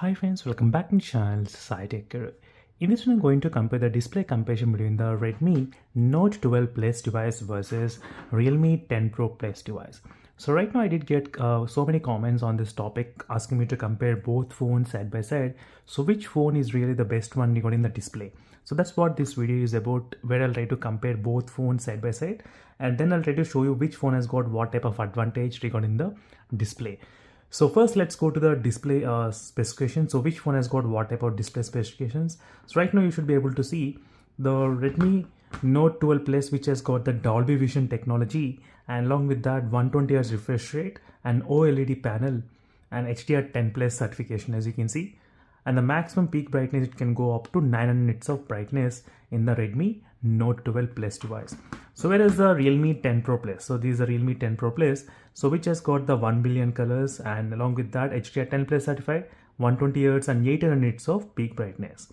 Hi friends, welcome back to the channel SciTech. In this one I'm going to compare the display comparison between the Redmi Note 12 Plus device versus Realme 10 Pro Plus device. So right now I did get so many comments on this topic asking me to compare both phones side by side. So which phone is really the best one regarding the display? So that's what this video is about, where I'll try to compare both phones side by side, and then I'll try to show you which phone has got what type of advantage regarding the display. So first let's go to the display specifications. So which phone has got what type of display specifications? So right now you should be able to see the Redmi Note 12 Plus, which has got the Dolby Vision technology, and along with that 120Hz refresh rate and OLED panel and HDR10 Plus certification, as you can see. And the maximum peak brightness, it can go up to 900 nits of brightness in the Redmi Note 12 Plus device. So where is the Realme 10 Pro Plus? So this is the Realme 10 Pro Plus, so which has got the 1 billion colors, and along with that HDR10 Plus certified, 120Hz and 800 nits of peak brightness,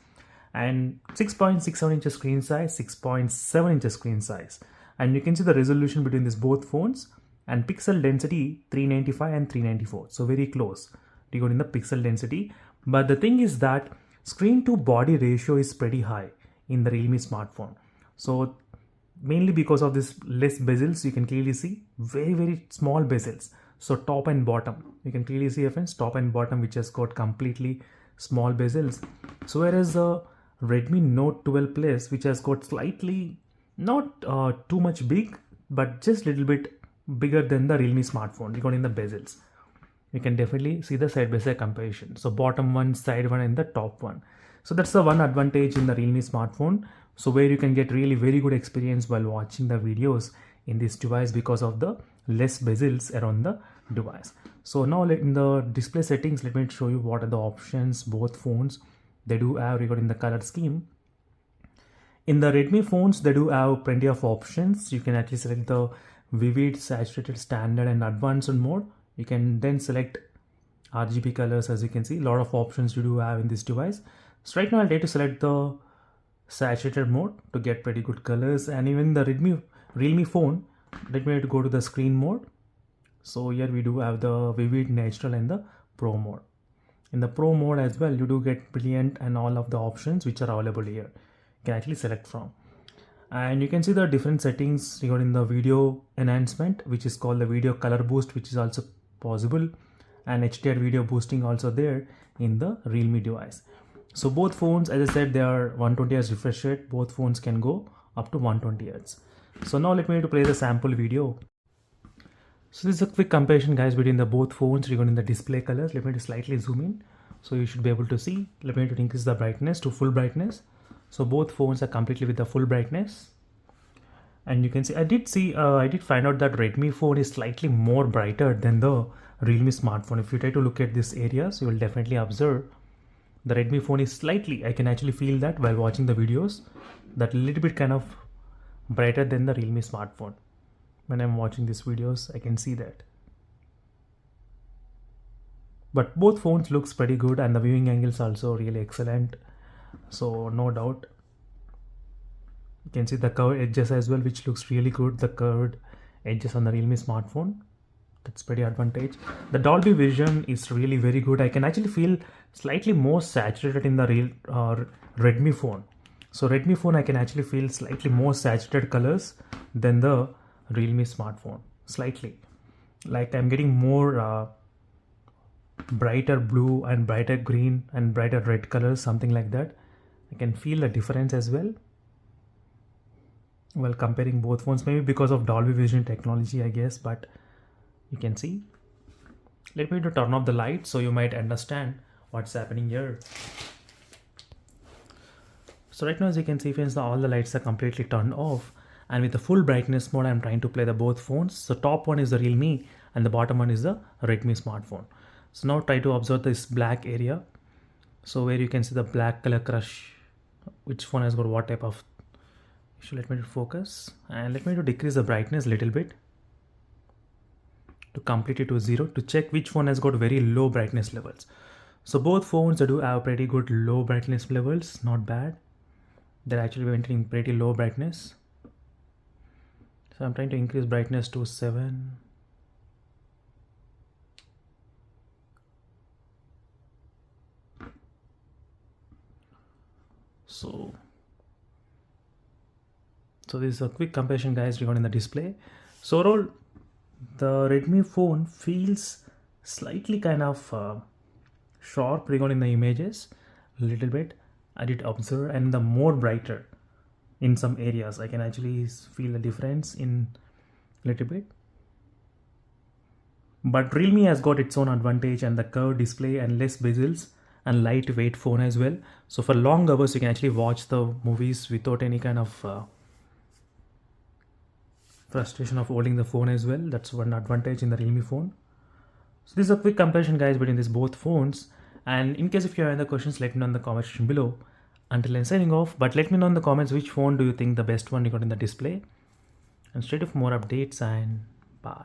and 6.67 inches screen size, 6.7 inches screen size. And you can see the resolution between these both phones, and pixel density 395 and 394, so very close regarding the pixel density. But the thing is that screen to body ratio is pretty high in the Realme smartphone. So mainly because of this less bezels, you can clearly see very small bezels. So top and bottom, you can clearly see, friends, top and bottom, which has got completely small bezels. So whereas the Redmi Note 12 Plus, which has got slightly not too much big, but just little bit bigger than the Realme smartphone regarding the bezels. You can definitely see the side by side comparison. So bottom one, side one, and the top one. So that's the one advantage in the Realme smartphone. So where you can get really very good experience while watching the videos in this device because of the less bezels around the device. So now in the display settings, let me show you what are the options both phones they do have regarding the color scheme. In the Redmi phones, they do have plenty of options. You can actually select the vivid, saturated, standard, and advanced mode. You can then select RGB colors. As you can see, a lot of options you do have in this device. So right now I'll try to select the saturated mode to get pretty good colors. And even the Realme phone, let me go to the screen mode. So here we do have the vivid, natural, and the pro mode. In the pro mode as well, you do get brilliant and all of the options which are available here. You can actually select from. And you can see the different settings regarding the video enhancement, which is called the video color boost, which is also possible, and HDR video boosting also there in the Realme device. So both phones, as I said, they are 120Hz refresh rate. Both phones can go up to 120Hz. So now let me play the sample video. So this is a quick comparison, guys, between the both phones regarding the display colors. Let me just slightly zoom in so you should be able to see. Let me increase the brightness to full brightness. So both phones are completely with the full brightness. And you can see, I did find out that Redmi phone is slightly more brighter than the Realme smartphone. If you try to look at this areas, you will definitely observe the Redmi phone is slightly, I can actually feel that while watching the videos, that a little bit kind of brighter than the Realme smartphone. When I'm watching these videos, I can see that. But both phones looks pretty good, and the viewing angles also really excellent. So no doubt. You can see the curved edges as well, which looks really good. The curved edges on the Realme smartphone, that's pretty advantage. The Dolby Vision is really very good. I can actually feel slightly more saturated in the Redmi phone. So Redmi phone, I can actually feel slightly more saturated colors than the Realme smartphone. Slightly, like I'm getting more brighter blue and brighter green and brighter red colors, something like that. I can feel the difference as well while comparing both phones, maybe because of Dolby Vision technology, I guess, but you can see. Let me turn off the light so you might understand what's happening here. So right now, as you can see, friends, all the lights are completely turned off, and with the full brightness mode, I'm trying to play the both phones. So top one is the Realme and the bottom one is the Redmi smartphone. So now try to observe this black area. So where you can see the black color crush, which phone has got what type of. So let me focus, and let me decrease the brightness a little bit to complete it to 0 to check which phone has got very low brightness levels. So both phones do have pretty good low brightness levels, not bad. They're actually maintaining pretty low brightness. So I'm trying to increase brightness to 7. So this is a quick comparison, guys, regarding the display. So overall, the Redmi phone feels slightly kind of sharp regarding the images, a little bit. I did observe, and the more brighter in some areas. I can actually feel a difference in a little bit. But Realme has got its own advantage, and the curved display and less bezels and lightweight phone as well. So for long hours, you can actually watch the movies without any kind of frustration of holding the phone as well. That's one advantage in the Realme phone. So this is a quick comparison, guys, between these both phones. And in case if you have any questions, let me know in the comment section below. Until then, signing off. But let me know in the comments which phone do you think the best one regarding the display. And straight up more updates, and